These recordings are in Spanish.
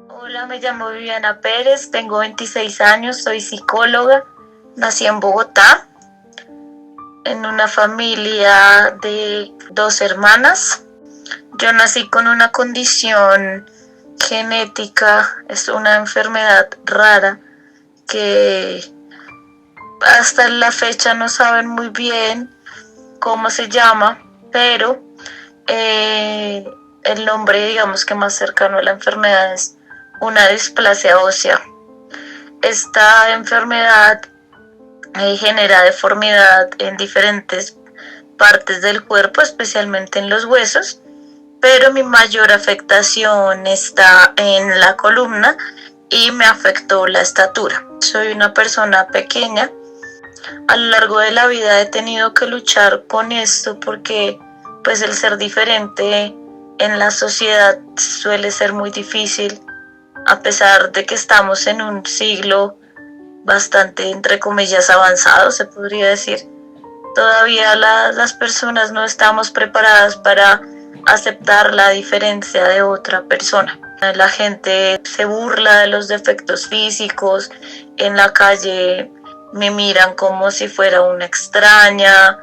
Hola, me llamo Viviana Pérez, tengo 26 años, soy psicóloga, nací en Bogotá, en una familia de dos hermanas. Yo nací con una condición genética, es una enfermedad rara que hasta la fecha no saben muy bien cómo se llama, pero eh, el nombre, digamos que más cercano a la enfermedad es una displasia ósea. Esta enfermedad genera deformidad en diferentes partes del cuerpo, especialmente en los huesos, pero mi mayor afectación está en la columna y me afectó la estatura. Soy una persona pequeña. A lo largo de la vida he tenido que luchar con esto porque pues el ser diferente en la sociedad suele ser muy difícil, a pesar de que estamos en un siglo bastante, entre comillas, avanzado, se podría decir. Todavía las personas no estamos preparadas para aceptar la diferencia de otra persona. La gente se burla de los defectos físicos, en la calle me miran como si fuera una extraña.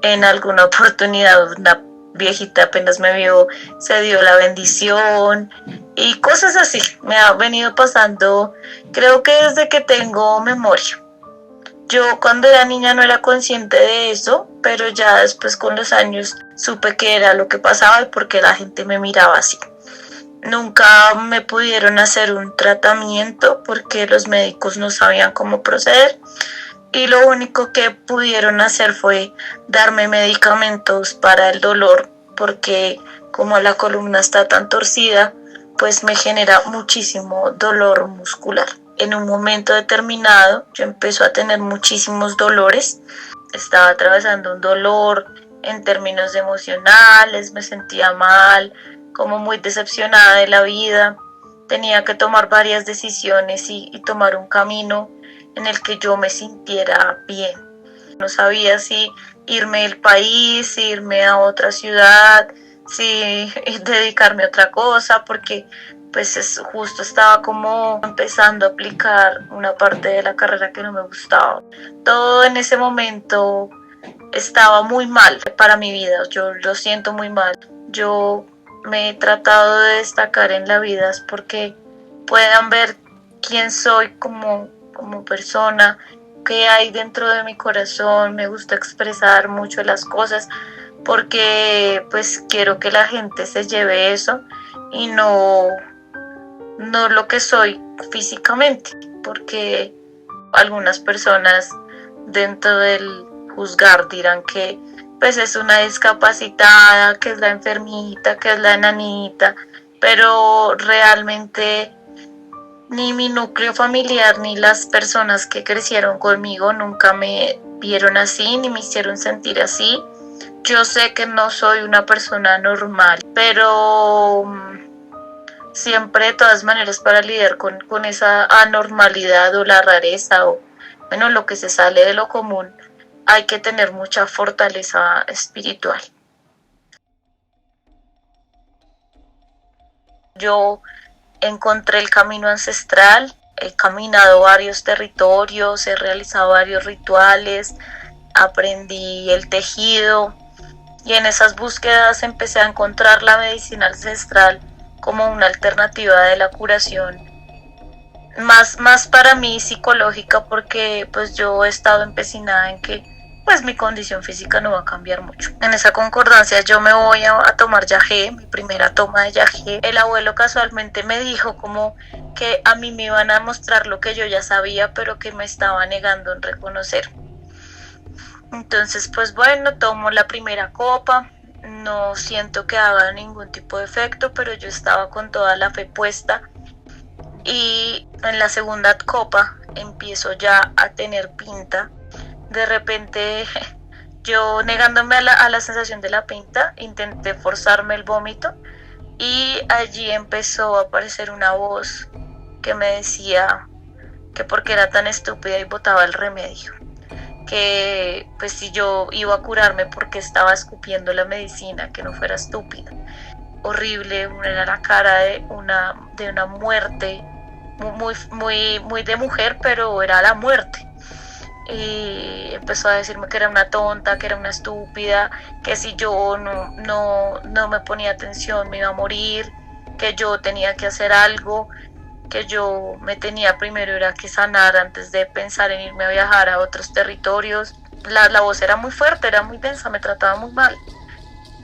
En alguna oportunidad una viejita apenas me vio, se dio la bendición y cosas así. Me ha venido pasando, creo que desde que tengo memoria. Yo cuando era niña no era consciente de eso, pero ya después con los años supe que era lo que pasaba y por qué la gente me miraba así. Nunca me pudieron hacer un tratamiento porque los médicos no sabían cómo proceder y lo único que pudieron hacer fue darme medicamentos para el dolor porque como la columna está tan torcida, pues me genera muchísimo dolor muscular. En un momento determinado yo empecé a tener muchísimos dolores, estaba atravesando un dolor en términos emocionales, me sentía mal, como muy decepcionada de la vida, tenía que tomar varias decisiones y tomar un camino en el que yo me sintiera bien. No sabía si irme del país, si irme a otra ciudad, si dedicarme a otra cosa, porque pues justo estaba como empezando a aplicar una parte de la carrera que no me gustaba. Todo en ese momento estaba muy mal para mi vida, yo lo siento muy mal. Yo me he tratado de destacar en la vida es porque puedan ver quién soy como persona, qué hay dentro de mi corazón. Me gusta expresar mucho las cosas porque pues quiero que la gente se lleve eso y no lo que soy físicamente, porque algunas personas dentro del juzgar dirán que pues es una discapacitada, que es la enfermita, que es la enanita, pero realmente ni mi núcleo familiar ni las personas que crecieron conmigo nunca me vieron así ni me hicieron sentir así. Yo sé que no soy una persona normal, pero siempre de todas maneras para lidiar con esa anormalidad o la rareza o bueno, lo que se sale de lo común, hay que tener mucha fortaleza espiritual. Yo encontré el camino ancestral, he caminado varios territorios, he realizado varios rituales, aprendí el tejido y en esas búsquedas empecé a encontrar la medicina ancestral como una alternativa de la curación más para mí psicológica porque pues yo he estado empecinada en que pues mi condición física no va a cambiar mucho. En esa concordancia yo me voy a tomar yagé, mi primera toma de yagé. El abuelo casualmente me dijo como que a mí me iban a mostrar lo que yo ya sabía pero que me estaba negando en reconocer. Entonces pues bueno, tomo la primera copa, no siento que haga ningún tipo de efecto, pero yo estaba con toda la fe puesta y en la segunda copa empiezo ya a tener pinta. De repente yo negándome a la sensación de la pinta, intenté forzarme el vómito y allí empezó a aparecer una voz que me decía que porque era tan estúpida y botaba el remedio, que pues si yo iba a curarme porque estaba escupiendo la medicina, que no fuera estúpida. Horrible, era la cara de una muerte, muy de mujer, pero era la muerte. Y empezó a decirme que era una tonta, que era una estúpida, que si yo no me ponía atención me iba a morir, que yo tenía que hacer algo, que yo me tenía primero era que sanar antes de pensar en irme a viajar a otros territorios. La voz era muy fuerte, era muy densa, me trataba muy mal.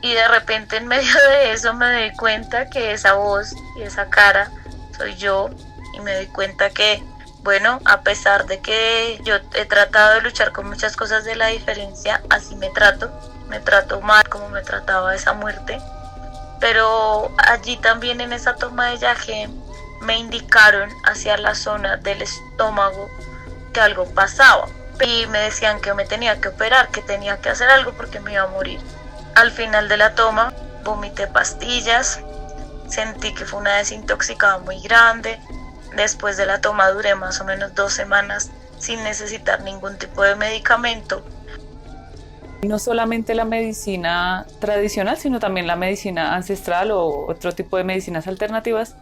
Y de repente en medio de eso me doy cuenta que esa voz y esa cara soy yo, y me doy cuenta que, bueno, a pesar de que yo he tratado de luchar con muchas cosas de la diferencia, así me trato mal como me trataba esa muerte. Pero allí también en esa toma de yaje me indicaron hacia la zona del estómago que algo pasaba y me decían que me tenía que operar, que tenía que hacer algo porque me iba a morir. Al final de la toma vomité pastillas, sentí que fue una desintoxicada muy grande. Después de la toma duré más o menos 2 semanas sin necesitar ningún tipo de medicamento. No solamente la medicina tradicional, sino también la medicina ancestral o otro tipo de medicinas alternativas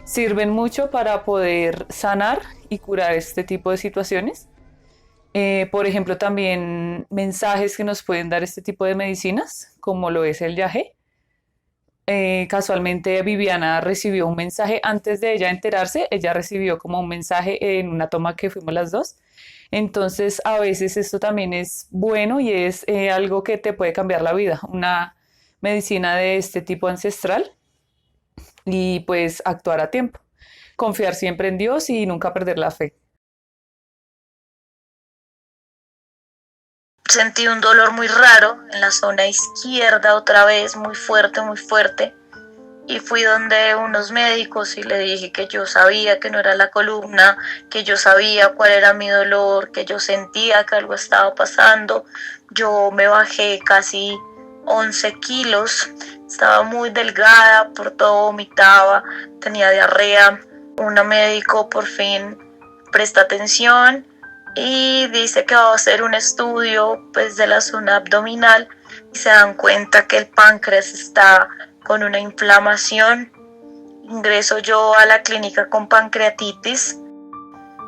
sirven mucho para poder sanar y curar este tipo de situaciones. Por ejemplo, también mensajes que nos pueden dar este tipo de medicinas, como lo es el yagé. Casualmente Viviana recibió un mensaje antes de ella enterarse, ella recibió como un mensaje en una toma que fuimos las dos. Entonces a veces esto también es bueno y es algo que te puede cambiar la vida, una medicina de este tipo ancestral y pues actuar a tiempo, confiar siempre en Dios y nunca perder la fe. Sentí un dolor muy raro en la zona izquierda otra vez, muy fuerte, muy fuerte. Y fui donde unos médicos y le dije que yo sabía que no era la columna, que yo sabía cuál era mi dolor, que yo sentía que algo estaba pasando. Yo me bajé casi 11 kilos, estaba muy delgada, por todo vomitaba, tenía diarrea. Un médico por fin presta atención y dice que va a hacer un estudio pues, de la zona abdominal y se dan cuenta que el páncreas está con una inflamación. Ingreso yo a la clínica con pancreatitis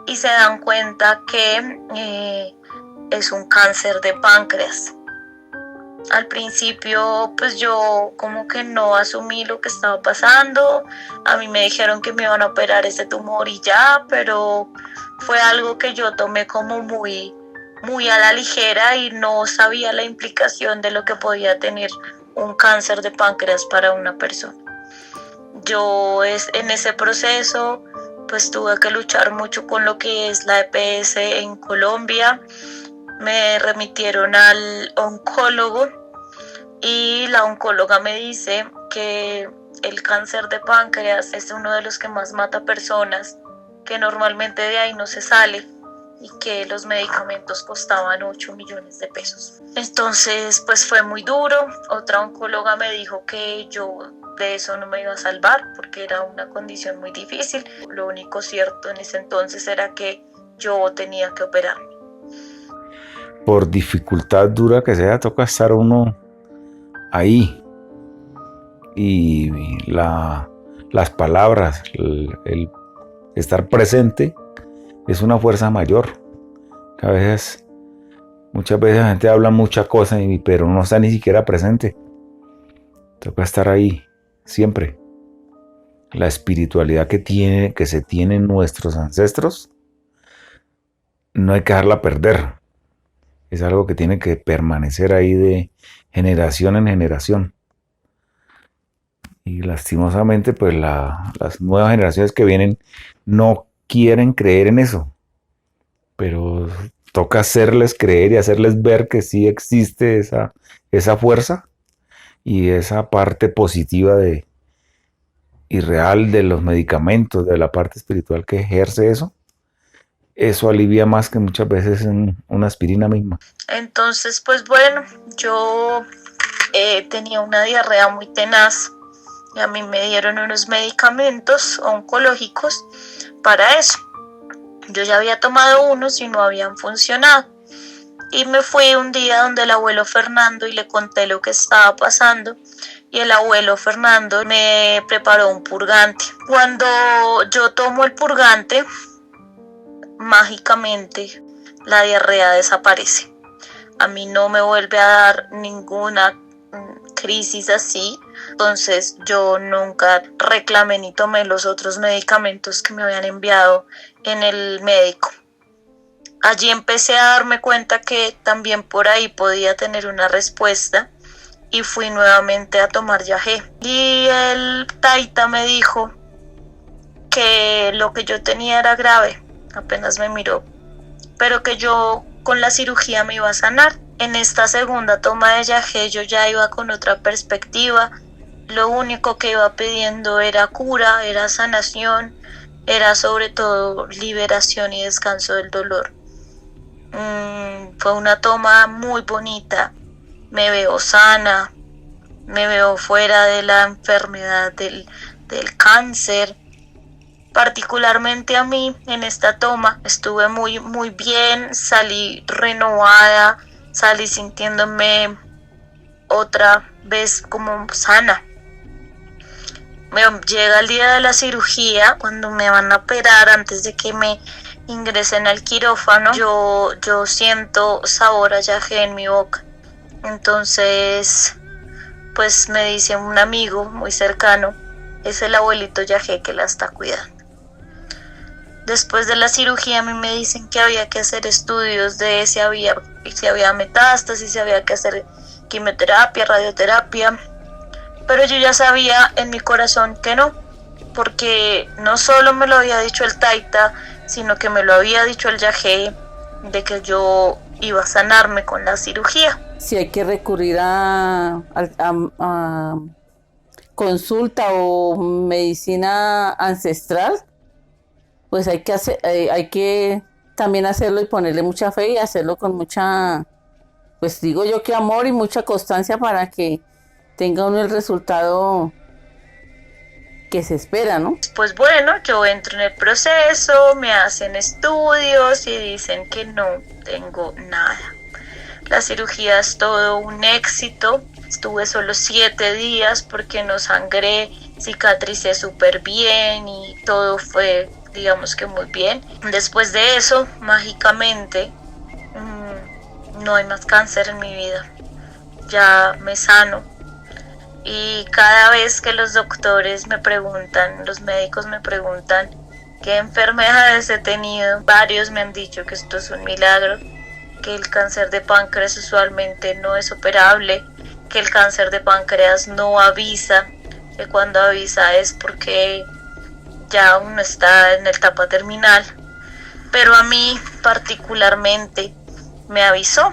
y se dan cuenta que es un cáncer de páncreas. Al principio pues yo como que no asumí lo que estaba pasando, a mí me dijeron que me iban a operar ese tumor y ya, pero fue algo que yo tomé como muy a la ligera y no sabía la implicación de lo que podía tener un cáncer de páncreas para una persona. Yo en ese proceso pues tuve que luchar mucho con lo que es la EPS en Colombia. Me remitieron al oncólogo y la oncóloga me dice que el cáncer de páncreas es uno de los que más mata personas, que normalmente de ahí no se sale y que los medicamentos costaban 8 millones de pesos. Entonces pues fue muy duro. Otra oncóloga me dijo que yo de eso no me iba a salvar porque era una condición muy difícil. Lo único cierto en ese entonces era que yo tenía que operarme. Por dificultad dura que sea, toca estar uno ahí. Y las palabras, el estar presente es una fuerza mayor. Que muchas veces la gente habla mucha cosa, pero no está ni siquiera presente. Toca estar ahí, siempre. La espiritualidad que se tienen nuestros ancestros, no hay que dejarla perder. Es algo que tiene que permanecer ahí de generación en generación. Y lastimosamente, pues las nuevas generaciones que vienen no quieren creer en eso. Pero toca hacerles creer y hacerles ver que sí existe esa fuerza y esa parte positiva y real de los medicamentos, de la parte espiritual que ejerce eso. Eso alivia más que muchas veces en una aspirina misma. Entonces, pues bueno, yo tenía una diarrea muy tenaz y a mí me dieron unos medicamentos oncológicos para eso. Yo ya había tomado unos y no habían funcionado. Y me fui un día donde el abuelo Fernando y le conté lo que estaba pasando. Y el abuelo Fernando me preparó un purgante. Cuando yo tomo el purgante, mágicamente la diarrea desaparece. A mí no me vuelve a dar ninguna crisis así. Entonces yo nunca reclamé ni tomé los otros medicamentos que me habían enviado en el médico. Allí empecé a darme cuenta que también por ahí podía tener una respuesta y fui nuevamente a tomar yagé. Y el taita me dijo que lo que yo tenía era grave, apenas me miró, pero que yo con la cirugía me iba a sanar. En esta segunda toma de yagé yo ya iba con otra perspectiva. Lo único que iba pidiendo era cura, era sanación, era sobre todo liberación y descanso del dolor. Fue una toma muy bonita. Me veo sana, me veo fuera de la enfermedad del cáncer. Particularmente a mí en esta toma estuve muy bien, salí renovada, salí sintiéndome otra vez como sana. Me llega el día de la cirugía, cuando me van a operar, antes de que me ingresen al quirófano, yo siento sabor a yagé en mi boca. Entonces, pues me dice un amigo muy cercano, es el abuelito yagé que la está cuidando. Después de la cirugía a mí me dicen que había que hacer estudios de si había metástasis, si había que hacer quimioterapia, radioterapia, pero yo ya sabía en mi corazón que no, porque no solo me lo había dicho el taita, sino que me lo había dicho el yagé, de que yo iba a sanarme con la cirugía. Si hay que recurrir a consulta o medicina ancestral, pues hay que también hacerlo y ponerle mucha fe y hacerlo con mucha, pues digo yo que amor y mucha constancia para que tenga uno el resultado que se espera, ¿no? Pues bueno, yo entro en el proceso, me hacen estudios y dicen que no tengo nada. La cirugía es todo un éxito. Estuve solo 7 días porque no sangré, cicatricé súper bien y todo fue, digamos que muy bien. Después de eso, mágicamente, no hay más cáncer en mi vida. Ya me sano. Y cada vez que los doctores me preguntan, los médicos me preguntan qué enfermedades he tenido, varios me han dicho que esto es un milagro, que el cáncer de páncreas usualmente no es operable, que el cáncer de páncreas no avisa, que cuando avisa es porque ya uno está en la etapa terminal, pero a mí particularmente me avisó.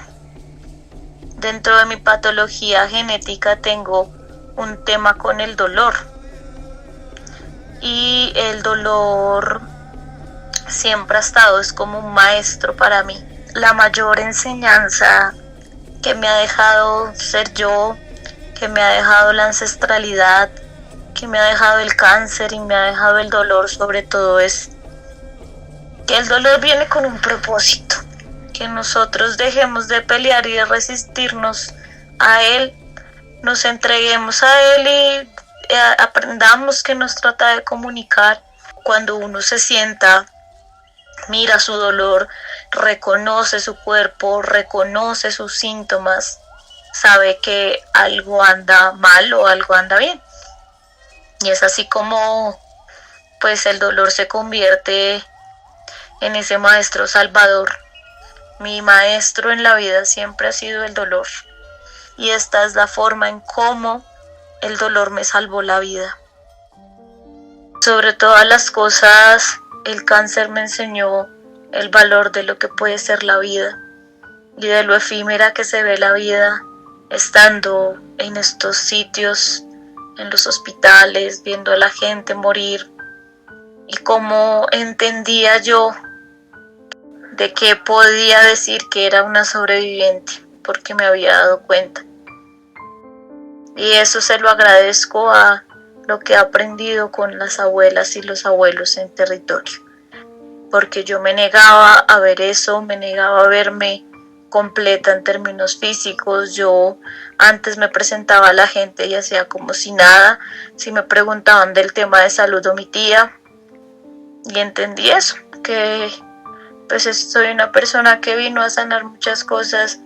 Dentro de mi patología genética tengo un tema con el dolor, y el dolor siempre ha estado, es como un maestro para mí. La mayor enseñanza que me ha dejado ser yo, que me ha dejado la ancestralidad, que me ha dejado el cáncer y me ha dejado el dolor sobre todo, es que el dolor viene con un propósito, que nosotros dejemos de pelear y de resistirnos a él, nos entreguemos a él y aprendamos que nos trata de comunicar. Cuando uno se sienta, mira su dolor, reconoce su cuerpo, reconoce sus síntomas, sabe que algo anda mal o algo anda bien. Y es así como pues el dolor se convierte en ese maestro salvador. Mi maestro en la vida siempre ha sido el dolor. Y esta es la forma en cómo el dolor me salvó la vida. Sobre todas las cosas, el cáncer me enseñó el valor de lo que puede ser la vida y de lo efímera que se ve la vida estando en estos sitios, en los hospitales, viendo a la gente morir, y cómo entendía yo de qué podía decir que era una sobreviviente, porque me había dado cuenta. Y eso se lo agradezco a lo que he aprendido con las abuelas y los abuelos en territorio, porque yo me negaba a ver eso, me negaba a verme completa en términos físicos. Yo antes me presentaba a la gente y hacía como si nada. Si me preguntaban del tema de salud omitía. Y entendí eso, que pues soy una persona que vino a sanar muchas cosas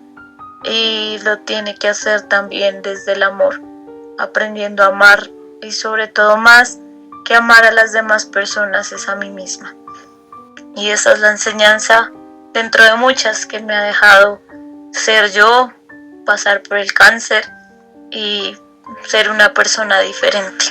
y lo tiene que hacer también desde el amor, aprendiendo a amar, y sobre todo más que amar a las demás personas es a mí misma. Y esa es la enseñanza, dentro de muchas, que me ha dejado ser yo, pasar por el cáncer y ser una persona diferente.